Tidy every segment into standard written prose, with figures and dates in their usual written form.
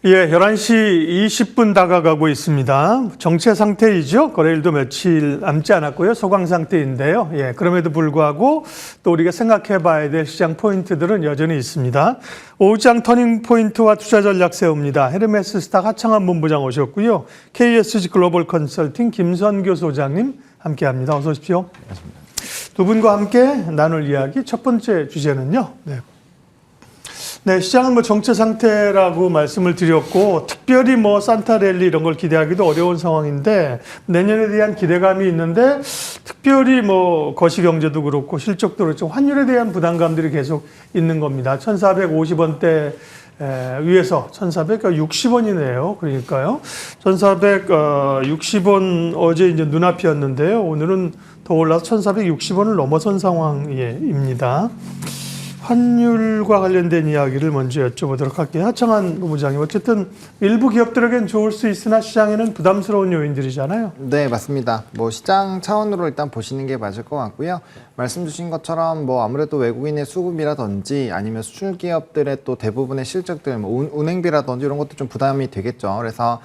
예, 11시 20분 다가가고 있습니다. 정체 상태이죠. 거래일도 며칠 남지 않았고요. 소강 상태인데요. 예, 그럼에도 불구하고 또 우리가 생각해 봐야 될 시장 포인트들은 여전히 있습니다. 오후장 터닝 포인트와 투자 전략 세웁니다. 헤르메스 스탁 하창한 본부장 오셨고요. KSG 글로벌 컨설팅 김선교 소장님 함께합니다. 어서 오십시오. 반갑습니다. 두 분과 함께 나눌 이야기 첫 번째 주제는요. 네, 시장은 뭐 정체 상태라고 말씀을 드렸고 특별히 뭐 산타랠리 이런 걸 기대하기도 어려운 상황인데 내년에 대한 기대감이 있는데 특별히 뭐 거시경제도 그렇고 실적도 그렇고 환율에 대한 부담감들이 계속 있는 겁니다. 1,450원대 위에서 1,460원이네요. 그러니까요. 1,460원 어제 이제 눈앞이었는데요. 오늘은 더 올라서 1,460원을 넘어선 상황입니다. 환율과 관련된 이야기를 먼저 여쭤보도록 할게요. 하창한 본부장님, 어쨌든 일부 기업들에겐 좋을 수 있으나 시장에는 부담스러운 요인들이잖아요. 네, 맞습니다. 뭐 시장 차원으로 일단 보시는 게 맞을 것 같고요. 말씀 주신 것처럼 뭐 아무래도 외국인의 수급이라든지 아니면 수출 기업들의 또 대부분의 실적들, 뭐 운행비라든지 이런 것도 좀 부담이 되겠죠. 그래서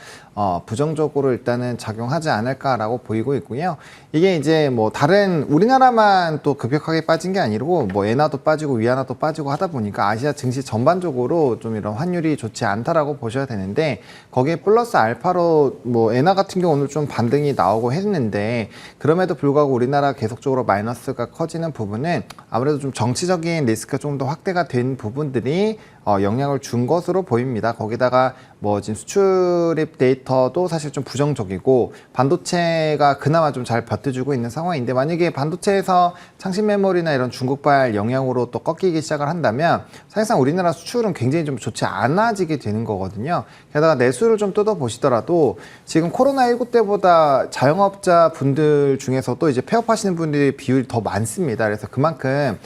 부정적으로 일단은 작용하지 않을까라고 보이고 있고요. 이게 이제 뭐 다른 우리나라만 또 급격하게 빠진 게 아니고 뭐 엔화도 빠지고 위안화도 빠지고 하다 보니까 아시아 증시 전반적으로 좀 이런 환율이 좋지 않다라고 보셔야 되는데 거기에 플러스 알파로 뭐 엔화 같은 경우 오늘 좀 반등이 나오고 했는데 그럼에도 불구하고 우리나라 계속적으로 마이너스가 커지는 부분은 아무래도 좀 정치적인 리스크가 좀 더 확대가 된 부분들이 영향을 준 것으로 보입니다. 거기다가 뭐 지금 수출입 데이터도 사실 좀 부정적이고 반도체가 그나마 좀 잘 버텨주고 있는 상황인데 만약에 반도체에서 창신 메모리나 이런 중국발 영향으로 또 꺾이기 시작을 한다면 사실상 우리나라 수출은 굉장히 좀 좋지 않아지게 되는 거거든요. 게다가 내수를 좀 뜯어보시더라도 지금 코로나19 때보다 자영업자 분들 중에서도 이제 폐업하시는 분들의 비율이 더 많습니다. 그래서 그만큼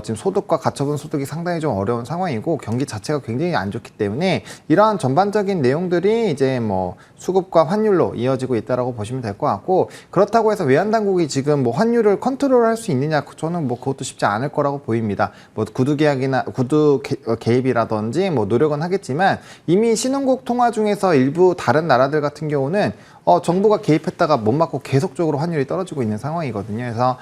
지금 소득과 가처분 소득이 상당히 좀 어려운 상황이고 경기 자체가 굉장히 안 좋기 때문에 이러한 전반적인 내용들이 이제 뭐 수급과 환율로 이어지고 있다라고 보시면 될 것 같고 그렇다고 해서 외환 당국이 지금 뭐 환율을 컨트롤할 수 있느냐 저는 뭐 그것도 쉽지 않을 거라고 보입니다. 뭐 구두 계약이나 구두 개입이라든지 뭐 노력은 하겠지만 이미 신흥국 통화 중에서 일부 다른 나라들 같은 경우는 정부가 개입했다가 못 막고 계속적으로 환율이 떨어지고 있는 상황이거든요. 그래서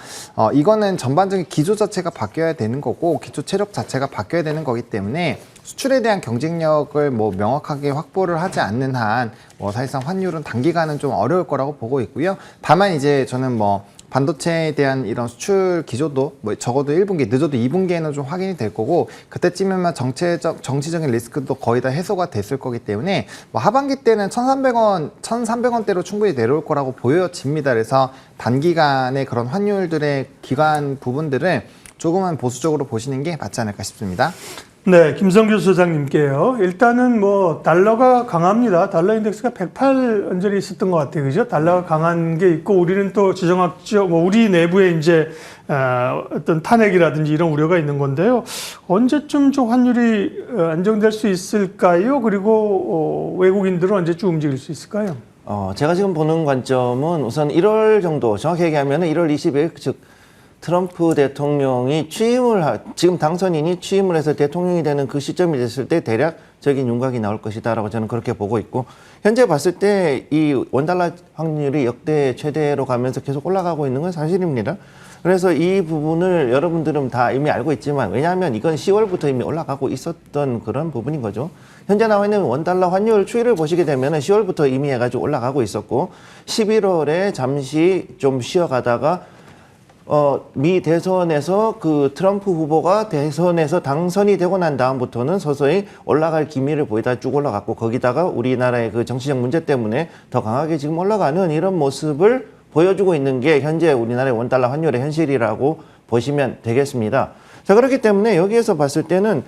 이거는 전반적인 기조 자체가 바뀌어야 되는 거고 기초 체력 자체가 바뀌어야 되는 거기 때문에 수출에 대한 경쟁력을 뭐 명확하게 확보를 하지 않는 한 사실상 환율은 단기간은 좀 어려울 거라고 보고 있고요. 다만 이제 저는 뭐 반도체에 대한 이런 수출 기조도 뭐 적어도 1분기, 늦어도 2분기에는 좀 확인이 될 거고 그때쯤이면 정치적인 리스크도 거의 다 해소가 됐을 거기 때문에 뭐 하반기 때는 1,300원대로 충분히 내려올 거라고 보여집니다. 그래서 단기간에 그런 환율들의 기간 부분들을 조금은 보수적으로 보시는 게 맞지 않을까 싶습니다. 네, 김성규 소장님께요. 일단은 뭐 달러가 강합니다. 달러 인덱스가 108 언저리 있었던 것 같아요, 그죠? 달러가 강한 게 있고 우리는 또 지정학적 뭐 우리 내부에 이제 어떤 탄핵이라든지 이런 우려가 있는 건데요. 언제쯤 좀 환율이 안정될 수 있을까요? 그리고 외국인들은 언제쯤 움직일 수 있을까요? 제가 지금 보는 관점은 우선 1월 정도 정확히 얘기하면 1월 20일 즉 트럼프 대통령이 지금 당선인이 취임을 해서 대통령이 되는 그 시점이 됐을 때 대략적인 윤곽이 나올 것이다라고 저는 그렇게 보고 있고 현재 봤을 때 이 원달러 확률이 역대 최대로 가면서 계속 올라가고 있는 건 사실입니다. 그래서 이 부분을 여러분들은 다 이미 알고 있지만 왜냐하면 이건 10월부터 이미 올라가고 있었던 그런 부분인 거죠. 현재 나와 있는 원달러 환율 추이를 보시게 되면 10월부터 이미 해가지고 올라가고 있었고 11월에 잠시 좀 쉬어가다가 미 대선에서 그 트럼프 후보가 대선에서 당선이 되고 난 다음부터는 서서히 올라갈 기미를 보이다 쭉 올라갔고 거기다가 우리나라의 그 정치적 문제 때문에 더 강하게 지금 올라가는 이런 모습을 보여주고 있는 게 현재 우리나라의 원달러 환율의 현실이라고 보시면 되겠습니다. 자, 그렇기 때문에 여기에서 봤을 때는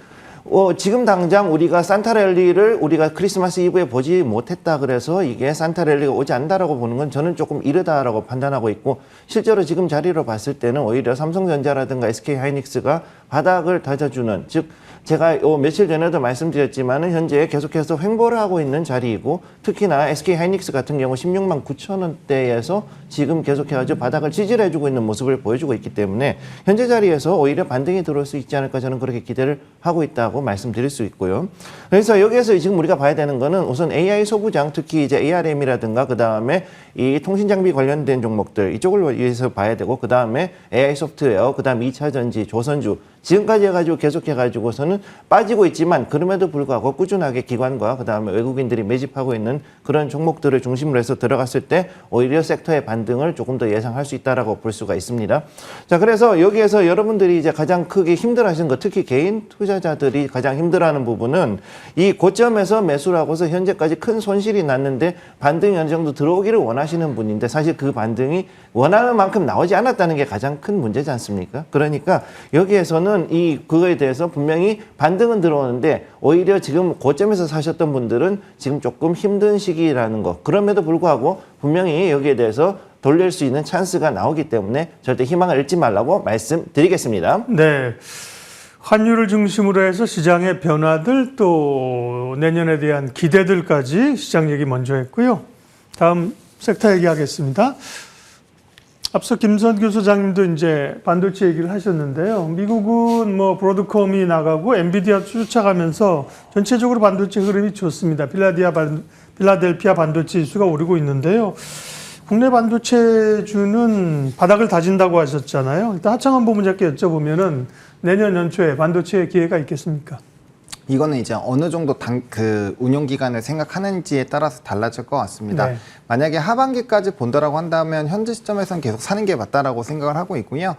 지금 당장 우리가 산타랠리를 우리가 크리스마스 이브에 보지 못했다 그래서 이게 산타랠리가 오지 않는다라고 보는 건 저는 조금 이르다라고 판단하고 있고 실제로 지금 자리로 봤을 때는 오히려 삼성전자라든가 SK하이닉스가 바닥을 다져주는 즉 제가 며칠 전에도 말씀드렸지만은 현재 계속해서 횡보를 하고 있는 자리이고 특히나 SK 하이닉스 같은 경우 16만 9천 원대에서 지금 계속해가지고 바닥을 지지해주고 있는 모습을 보여주고 있기 때문에 현재 자리에서 오히려 반등이 들어올 수 있지 않을까 저는 그렇게 기대를 하고 있다고 말씀드릴 수 있고요. 그래서 여기에서 지금 우리가 봐야 되는 거는 우선 AI 소부장 특히 이제 ARM이라든가 그 다음에 이 통신 장비 관련된 종목들 이쪽을 위해서 봐야 되고 그 다음에 AI 소프트웨어 그 다음 2차 전지 조선주 지금까지 해가지고 계속해가지고서는 빠지고 있지만 그럼에도 불구하고 꾸준하게 기관과 그 다음에 외국인들이 매집하고 있는 그런 종목들을 중심으로 해서 들어갔을 때 오히려 섹터의 반등을 조금 더 예상할 수 있다라고 볼 수가 있습니다. 자, 그래서 여기에서 여러분들이 이제 가장 크게 힘들어하시는 것, 특히 개인 투자자들이 가장 힘들어하는 부분은 이 고점에서 매수를 하고서 현재까지 큰 손실이 났는데 반등이 어느 정도 들어오기를 원하시는 분인데 사실 그 반등이 원하는 만큼 나오지 않았다는 게 가장 큰 문제지 않습니까? 그러니까 여기에서는 그거에 대해서 분명히 반등은 들어오는데 오히려 지금 고점에서 사셨던 분들은 지금 조금 힘든 시기라는 거. 그럼에도 불구하고 분명히 여기에 대해서 돌릴 수 있는 찬스가 나오기 때문에 절대 희망을 잃지 말라고 말씀드리겠습니다. 네. 환율을 중심으로 해서 시장의 변화들 또 내년에 대한 기대들까지 시장 얘기 먼저 했고요. 다음 섹터 얘기하겠습니다. 앞서 김선규 소장님도 이제 반도체 얘기를 하셨는데요. 미국은 뭐 브로드컴이 나가고 엔비디아 쫓아가면서 전체적으로 반도체 흐름이 좋습니다. 필라델피아 반도체 지수가 오르고 있는데요. 국내 반도체주는 바닥을 다진다고 하셨잖아요. 일단 하창원 부문장께 여쭤보면은 내년 연초에 반도체 기회가 있겠습니까? 이거는 이제 어느 정도 운용 기간을 생각하는지에 따라서 달라질 것 같습니다. 네. 만약에 하반기까지 본다라고 한다면 현재 시점에서는 계속 사는 게 맞다라고 생각을 하고 있고요.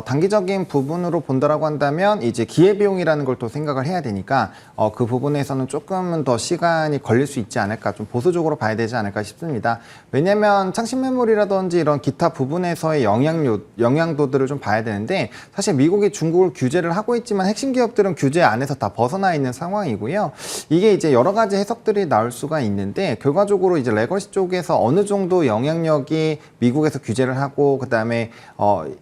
단기적인 부분으로 본다라고 한다면 이제 기회비용이라는 걸 또 생각을 해야 되니까 그 부분에서는 조금은 더 시간이 걸릴 수 있지 않을까, 좀 보수적으로 봐야 되지 않을까 싶습니다. 왜냐하면 창신 메모리라든지 이런 기타 부분에서의 영향도들을 좀 봐야 되는데 사실 미국이 중국을 규제를 하고 있지만 핵심 기업들은 규제 안에서 다 벗어나 있는 상황이고요. 이게 이제 여러 가지 해석들이 나올 수가 있는데 결과적으로 이제 레거시 쪽에서 어느 정도 영향력이 미국에서 규제를 하고 그다음에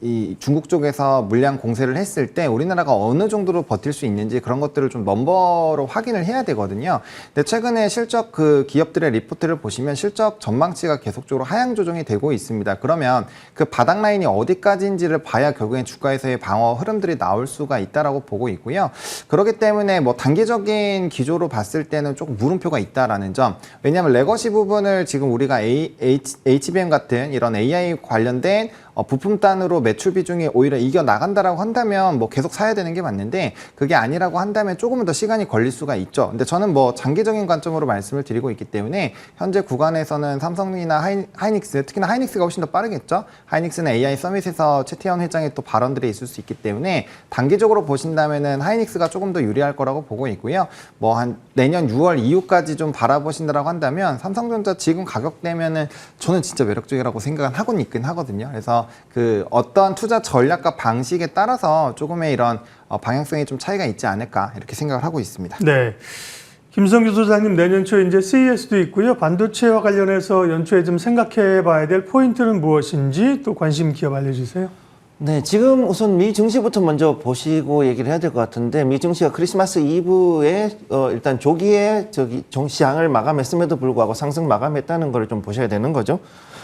이 중국 쪽에서 물량 공세를 했을 때 우리나라가 어느 정도로 버틸 수 있는지 그런 것들을 좀 넘버로 확인을 해야 되거든요. 근데 최근에 실적 그 기업들의 리포트를 보시면 실적 전망치가 계속적으로 하향 조정이 되고 있습니다. 그러면 그 바닥 라인이 어디까지인지를 봐야 결국엔 주가에서의 방어 흐름들이 나올 수가 있다라고 보고 있고요. 그렇기 때문에 뭐 단기적인 기조로 봤을 때는 조금 물음표가 있다라는 점. 왜냐하면 레거시 부분을 지금 우리가 HBM 같은 이런 AI 관련된 부품 단으로 매출 비중이 오히려 이겨 나간다라고 한다면 뭐 계속 사야 되는 게 맞는데 그게 아니라고 한다면 조금은 더 시간이 걸릴 수가 있죠. 근데 저는 뭐 장기적인 관점으로 말씀을 드리고 있기 때문에 현재 구간에서는 삼성이나 하이닉스, 특히나 하이닉스가 훨씬 더 빠르겠죠. 하이닉스는 AI 서밋에서 최태원 회장의 또 발언들이 있을 수 있기 때문에 단기적으로 보신다면은 하이닉스가 조금 더 유리할 거라고 보고 있고요. 뭐 한 내년 6월 이후까지 좀 바라보신다라고 한다면 삼성전자 지금 가격대면은 저는 진짜 매력적이라고 생각은 하고 있긴 하거든요. 그래서 그 어떤 투자 전략과 방식에 따라서 조금의 이런 방향성이 좀 차이가 있지 않을까 이렇게 생각을 하고 있습니다. 네. 김성규 소장님 내년 초에 이제 CES도 있고요. 반도체와 관련해서 연초에 좀 생각해 봐야 될 포인트는 무엇인지 또 관심 기업 알려주세요. 네, 지금 우선 미 증시부터 먼저 보시고 얘기를 해야 될 것 같은데 미 증시가 크리스마스 이브에 일단 조기에 시장을 마감했음에도 불구하고 상승 마감했다는 걸 좀 보셔야 되는 거죠.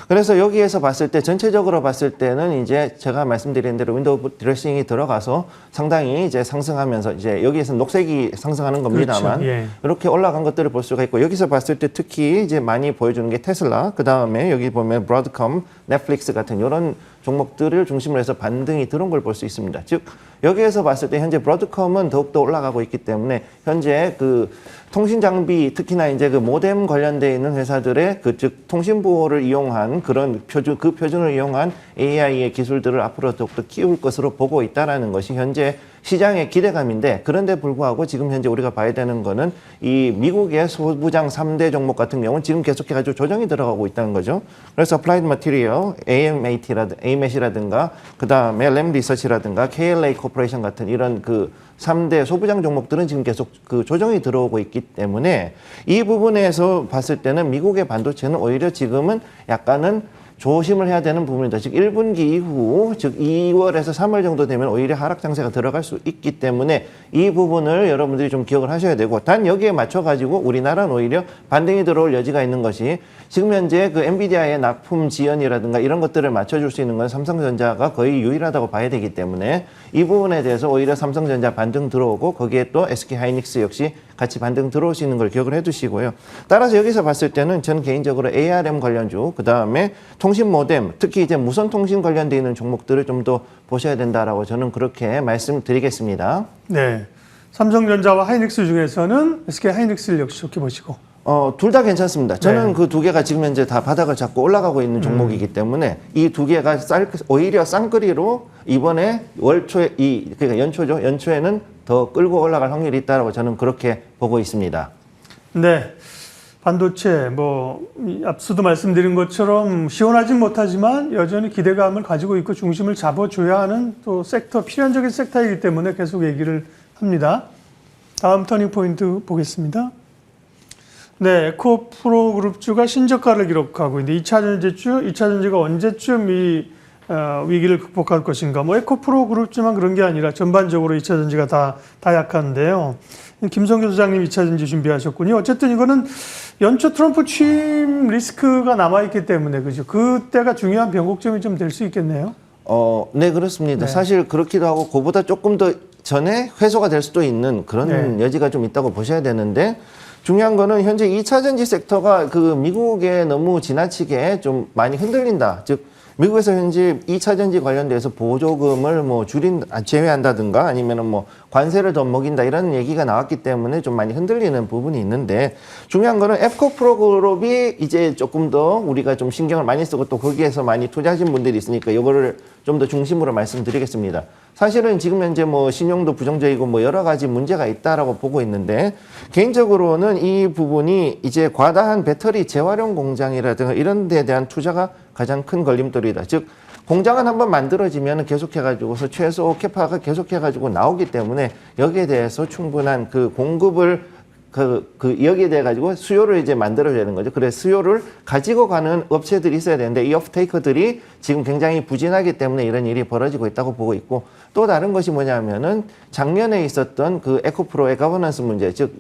그래서 여기에서 봤을 때 전체적으로 봤을 때는 이제 제가 말씀드린 대로 윈도우 드레싱이 들어가서 상당히 이제 상승하면서 이제 여기에서 녹색이 상승하는 겁니다만 그렇죠. 예. 이렇게 올라간 것들을 볼 수가 있고 여기서 봤을 때 특히 이제 많이 보여주는 게 테슬라 그 다음에 여기 보면 브로드컴, 넷플릭스 같은 이런 종목들을 중심으로 해서 반등이 들어온 걸 볼 수 있습니다. 즉 여기에서 봤을 때 현재 브로드컴은 더욱더 올라가고 있기 때문에 현재 그 통신 장비 특히나 이제 그 모뎀 관련되어 있는 회사들의 즉 통신 보호를 이용한 그런 표준을 이용한 AI의 기술들을 앞으로 더욱더 키울 것으로 보고 있다라는 것이 현재 시장의 기대감인데 그런데 불구하고 지금 현재 우리가 봐야 되는 거는 이 미국의 소부장 3대 종목 같은 경우는 지금 계속해가지고 조정이 들어가고 있다는 거죠. 그래서 Applied Material, AMAT라든가 그 다음에 램 리서치라든가 KLA 코퍼레이션 같은 이런 그 3대 소부장 종목들은 지금 계속 그 조정이 들어오고 있기 때문에 이 부분에서 봤을 때는 미국의 반도체는 오히려 지금은 약간은 조심을 해야 되는 부분이다. 즉 1분기 이후, 즉 2월에서 3월 정도 되면 오히려 하락 장세가 들어갈 수 있기 때문에 이 부분을 여러분들이 좀 기억을 하셔야 되고, 단 여기에 맞춰가지고 우리나라는 오히려 반등이 들어올 여지가 있는 것이, 지금 현재 그 엔비디아의 납품 지연이라든가 이런 것들을 맞춰줄 수 있는 건 삼성전자가 거의 유일하다고 봐야 되기 때문에 이 부분에 대해서 오히려 삼성전자 반등 들어오고, 거기에 또 SK하이닉스 역시 같이 반등 들어올 수 있는 걸 기억을 해두시고요. 따라서 여기서 봤을 때는 저는 개인적으로 ARM 관련주, 그 다음에 통신 모뎀, 특히 이제 무선 통신 관련돼 있는 종목들을 좀 더 보셔야 된다라고 저는 그렇게 말씀드리겠습니다. 네. 삼성전자와 하이닉스 중에서는 SK 하이닉스를 역시 좋게 보시고. 둘 다 괜찮습니다. 저는 네. 그 두 개가 지금 현재 다 바닥을 잡고 올라가고 있는 종목이기 때문에 이 두 개가 오히려 쌍끌이로 이번에 월초에 그러니까 연초죠. 연초에는 더 끌고 올라갈 확률이 있다라고 저는 그렇게 보고 있습니다. 네. 반도체 앞서도 말씀드린 것처럼 시원하진 못하지만 여전히 기대감을 가지고 있고 중심을 잡아줘야 하는 또 섹터, 필연적인 섹터이기 때문에 계속 얘기를 합니다. 다음 터닝 포인트 보겠습니다. 네, 에코프로 그룹주가 신저가를 기록하고 있는데 2차전지가 언제쯤 이 위기를 극복할 것인가. 에코프로 그룹주만 그런 게 아니라 전반적으로 2차전지가 다 약한데요. 김성규 소장님 2차전지 준비하셨군요. 어쨌든 이거는 연초 트럼프 취임 리스크가 남아있기 때문에, 그죠? 그때가 중요한 변곡점이 좀 될 수 있겠네요. 네, 그렇습니다. 네. 사실 그렇기도 하고, 그보다 조금 더 전에 회수가 될 수도 있는 그런 여지가 좀 있다고 보셔야 되는데, 중요한 거는 현재 2차전지 섹터가 그 미국에 너무 지나치게 좀 많이 흔들린다. 즉, 미국에서 현재 2차전지 관련돼서 보조금을 제외한다든가 아니면은 관세를 더 먹인다 이런 얘기가 나왔기 때문에 좀 많이 흔들리는 부분이 있는데, 중요한 거는 에코프로 그룹이 이제 조금 더 우리가 좀 신경을 많이 쓰고 또 거기에서 많이 투자하신 분들이 있으니까 이거를 좀 더 중심으로 말씀드리겠습니다. 사실은 지금 현재 신용도 부정적이고 여러 가지 문제가 있다라고 보고 있는데, 개인적으로는 이 부분이 이제 과다한 배터리 재활용 공장이라든가 이런 데에 대한 투자가 가장 큰 걸림돌이다. 즉, 공장은 한번 만들어지면 계속해가지고서 최소 캐파가 계속해가지고 나오기 때문에 여기에 대해서 충분한 그 공급을 여기에 대해 가지고 수요를 이제 만들어줘야 되는 거죠. 그래서 수요를 가지고 가는 업체들이 있어야 되는데 이 오프테이커들이 지금 굉장히 부진하기 때문에 이런 일이 벌어지고 있다고 보고 있고, 또 다른 것이 뭐냐면은 작년에 있었던 그 에코프로의 거버넌스 문제, 즉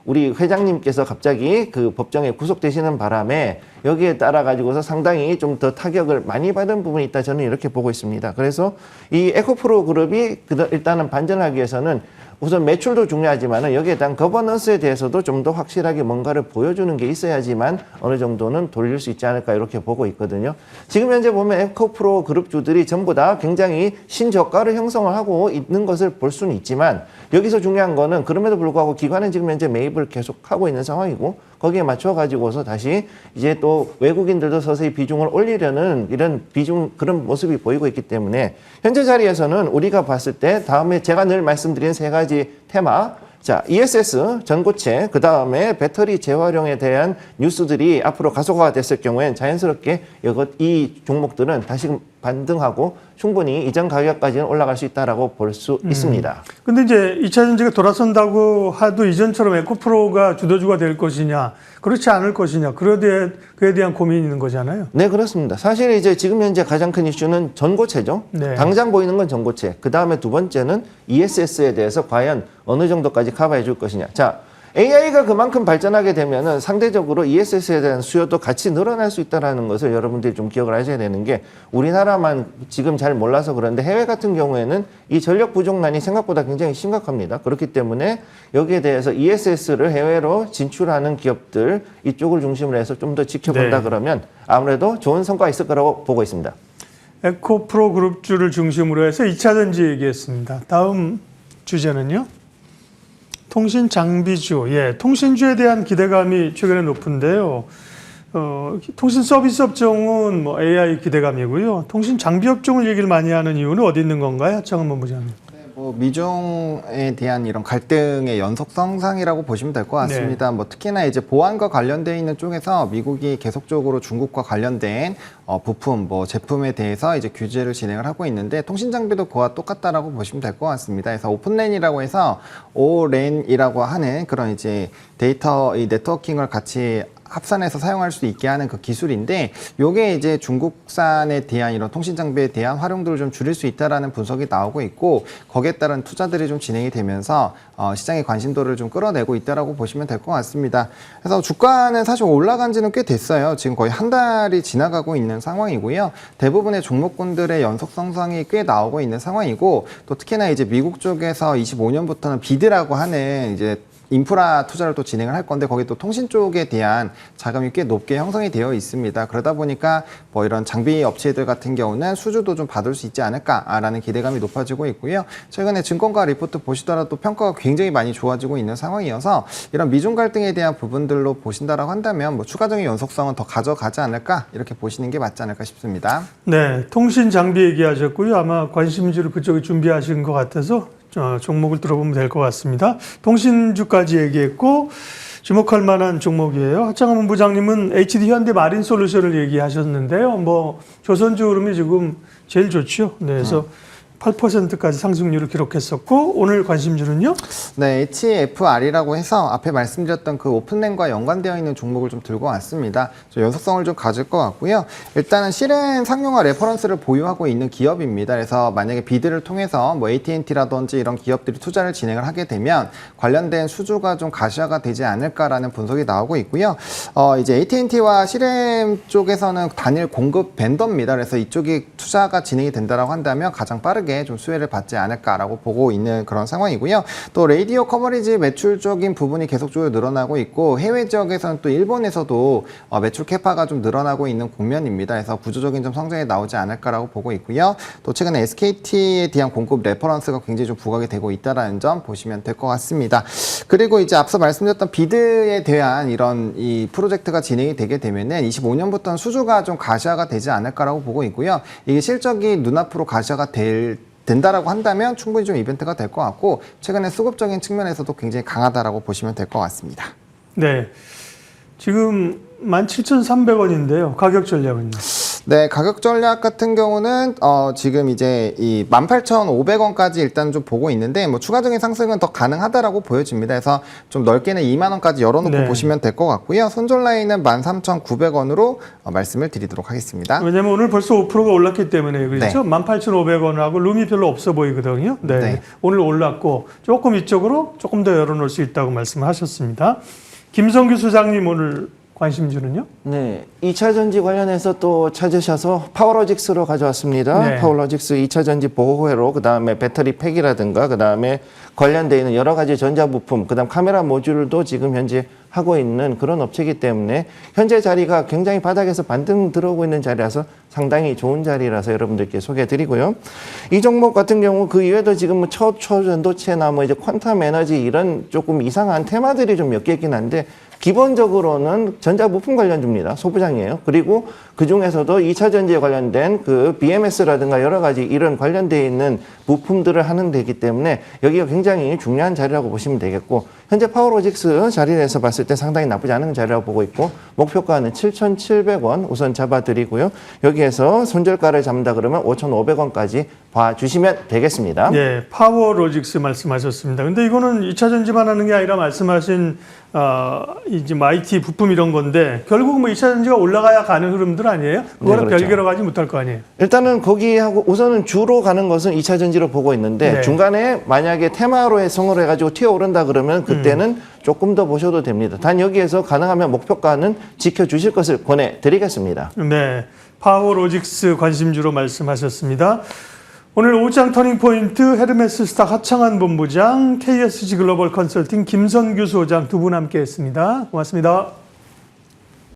우리 회장님께서 갑자기 그 법정에 구속되시는 바람에 여기에 따라 가지고서 상당히 좀 더 타격을 많이 받은 부분이 있다, 저는 이렇게 보고 있습니다. 그래서 이 에코프로 그룹이 일단은 반전하기 위해서는 우선 매출도 중요하지만 여기에 대한 거버넌스에 대해서도 좀 더 확실하게 뭔가를 보여주는 게 있어야지만 어느 정도는 돌릴 수 있지 않을까 이렇게 보고 있거든요. 지금 현재 보면 에코프로 그룹주들이 전부 다 굉장히 신저가를 형성을 하고 있는 것을 볼 수는 있지만, 여기서 중요한 거는 그럼에도 불구하고 기관은 지금 현재 매입을 계속하고 있는 상황이고, 거기에 맞춰 가지고서 다시 이제 또 외국인들도 서서히 비중을 올리려는 이런 그런 모습이 보이고 있기 때문에 현재 자리에서는 우리가 봤을 때 다음에 제가 늘 말씀드린 세 가지 테마, 자, ESS, 전고체, 그 다음에 배터리 재활용에 대한 뉴스들이 앞으로 가속화가 됐을 경우엔 자연스럽게 이 종목들은 다시 반등하고 충분히 이전 가격까지는 올라갈 수 있다라고 볼 수 있습니다. 근데 이제 2차전지가 돌아선다고 하도 이전처럼 에코프로가 주도주가 될 것이냐, 그렇지 않을 것이냐, 그에 대한 고민이 있는 거잖아요. 네, 그렇습니다. 사실 이제 지금 현재 가장 큰 이슈는 전고체죠. 네. 당장 보이는 건 전고체. 그 다음에 두 번째는 ESS에 대해서 과연 어느 정도까지 커버해 줄 것이냐. 자, AI가 그만큼 발전하게 되면은 상대적으로 ESS에 대한 수요도 같이 늘어날 수 있다는 것을 여러분들이 좀 기억을 하셔야 되는 게, 우리나라만 지금 잘 몰라서 그런데 해외 같은 경우에는 이 전력 부족난이 생각보다 굉장히 심각합니다. 그렇기 때문에 여기에 대해서 ESS를 해외로 진출하는 기업들 이쪽을 중심으로 해서 좀 더 지켜본다. 네. 그러면 아무래도 좋은 성과가 있을 거라고 보고 있습니다. 에코프로 그룹주를 중심으로 해서 2차전지 얘기했습니다. 다음 주제는요. 통신 장비주, 통신주에 대한 기대감이 최근에 높은데요. 통신 서비스 업종은 AI 기대감이고요. 통신 장비 업종을 얘기를 많이 하는 이유는 어디 있는 건가요? 하창은 본부장님. 미중에 대한 이런 갈등의 연속성상이라고 보시면 될 것 같습니다. 특히나 이제 보안과 관련되어 있는 쪽에서 미국이 계속적으로 중국과 관련된 부품, 제품에 대해서 이제 규제를 진행을 하고 있는데, 통신 장비도 그와 똑같다라고 보시면 될 것 같습니다. 그래서 오픈랜이라고 해서 오랜이라고 하는 그런 이제 데이터 이 네트워킹을 같이 합산해서 사용할 수 있게 하는 그 기술인데 요게 이제 중국산에 대한 이런 통신 장비에 대한 활용도를 좀 줄일 수 있다라는 분석이 나오고 있고 거기에 따른 투자들이 좀 진행이 되면서 시장의 관심도를 좀 끌어내고 있다라고 보시면 될 것 같습니다. 그래서 주가는 사실 올라간 지는 꽤 됐어요. 지금 거의 한 달이 지나가고 있는 상황이고요. 대부분의 종목군들의 연속 상승이 꽤 나오고 있는 상황이고 또 특히나 이제 미국 쪽에서 25년부터는 비드라고 하는 이제 인프라 투자를 또 진행을 할 건데 거기 또 통신 쪽에 대한 자금이 꽤 높게 형성이 되어 있습니다. 그러다 보니까 뭐 이런 장비 업체들 같은 경우는 수주도 좀 받을 수 있지 않을까라는 기대감이 높아지고 있고요. 최근에 증권가 리포트 보시더라도 평가가 굉장히 많이 좋아지고 있는 상황이어서 이런 미중 갈등에 대한 부분들로 보신다라고 한다면 뭐 추가적인 연속성은 더 가져가지 않을까 이렇게 보시는 게 맞지 않을까 싶습니다. 네, 통신 장비 얘기하셨고요. 아마 관심주를 그쪽에 준비하신 것 같아서 종목을 들어보면 될 것 같습니다. 통신주까지 얘기했고 주목할 만한 종목이에요. 하창원 본부장님은 HD 현대 마린 솔루션을 얘기하셨는데요. 뭐 조선주 흐름이 지금 제일 좋죠. 네, 그래서 8%까지 상승률을 기록했었고 오늘 관심주는요? 네, HFR이라고 해서 앞에 말씀드렸던 그 오픈랜과 연관되어 있는 종목을 좀 들고 왔습니다. 연속성을 좀 가질 것 같고요. 일단은 실행 상용화 레퍼런스를 보유하고 있는 기업입니다. 그래서 만약에 비드를 통해서 뭐 AT&T라든지 이런 기업들이 투자를 진행을 하게 되면 관련된 수주가 좀 가시화가 되지 않을까라는 분석이 나오고 있고요. 이제 AT&T와 실행 쪽에서는 단일 공급 벤더입니다. 그래서 이쪽이 투자가 진행이 된다라고 한다면 가장 빠르게 좀 수혜를 받지 않을까라고 보고 있는 그런 상황이고요. 또 라디오 커버리지 매출 쪽인 부분이 계속적으로 늘어나고 있고 해외 지역에서는 또 일본에서도 매출 캐파가 좀 늘어나고 있는 국면입니다. 그래서 구조적인 좀 성장이 나오지 않을까라고 보고 있고요. 또 최근에 SKT에 대한 공급 레퍼런스가 굉장히 좀 부각이 되고 있다라는 점 보시면 될 것 같습니다. 그리고 이제 앞서 말씀드렸던 비드에 대한 이런 이 프로젝트가 진행이 되게 되면은 25년부터는 수주가 좀 가시화가 되지 않을까라고 보고 있고요. 이게 실적이 눈앞으로 가시화가 된다라고 한다면 충분히 좀 이벤트가 될 것 같고 최근에 수급적인 측면에서도 굉장히 강하다라고 보시면 될 것 같습니다. 네, 지금 17,300원인데요. 가격 전략은요? 네, 가격 전략 같은 경우는 지금 이제 이 18,500원까지 일단 좀 보고 있는데 뭐 추가적인 상승은 더 가능하다라고 보여집니다. 그래서 좀 넓게는 2만 원까지 열어놓고 네. 보시면 될 것 같고요. 손절 라인은 13,900원으로 말씀을 드리도록 하겠습니다. 왜냐면 오늘 벌써 5%가 올랐기 때문에 그렇죠? 네. 18,500원하고 룸이 별로 없어 보이거든요. 네. 네. 오늘 올랐고 조금 이쪽으로 조금 더 열어놓을 수 있다고 말씀하셨습니다. 김성규 소장님 오늘 관심주는요? 네, 2차 전지 관련해서 또 찾으셔서 파워로직스로 가져왔습니다. 네. 파워로직스 2차 전지 보호회로 그다음에 배터리 팩이라든가 그다음에 관련되어 있는 여러 가지 전자부품, 그다음 카메라 모듈도 지금 현재 하고 있는 그런 업체이기 때문에 현재 자리가 굉장히 바닥에서 반등 들어오고 있는 자리라서 상당히 좋은 자리라서 여러분들께 소개해드리고요. 이 종목 같은 경우 그 이외에도 지금 뭐 초전도체나 뭐 이제 퀀텀 에너지 이런 조금 이상한 테마들이 좀 몇 개 있긴 한데 기본적으로는 전자부품 관련주입니다. 소부장이에요. 그리고 그 중에서도 2차 전지에 관련된 그 BMS라든가 여러 가지 이런 관련되어 있는 부품들을 하는 데이기 때문에 여기가 굉장히 중요한 자리라고 보시면 되겠고 현재 파워로직스 자리에서 봤을 때 상당히 나쁘지 않은 자리라고 보고 있고 목표가는 7,700원 우선 잡아드리고요. 여기에서 손절가를 잡는다 그러면 5,500원까지 봐주시면 되겠습니다. 네, 파워로직스 말씀하셨습니다. 근데 이거는 2차 전지만 하는 게 아니라 말씀하신 이제 IT 부품 이런 건데 결국 뭐 2차 전지가 올라가야 가는 흐름들 아니에요? 그거랑 네, 그렇죠. 별개로 가지 못할 거 아니에요? 일단은 거기하고 우선은 주로 가는 것은 2차 전지로 보고 있는데 네. 중간에 만약에 테마로 해성을 해가지고 튀어오른다 그러면 그때는 조금 더 보셔도 됩니다. 단 여기에서 가능하면 목표가는 지켜주실 것을 권해드리겠습니다. 네, 파워로직스 관심주로 말씀하셨습니다. 오늘 오장 터닝포인트 헤르메스 스탁 하창한 본부장, KSG 글로벌 컨설팅 김선규 소장 두 분 함께했습니다. 고맙습니다.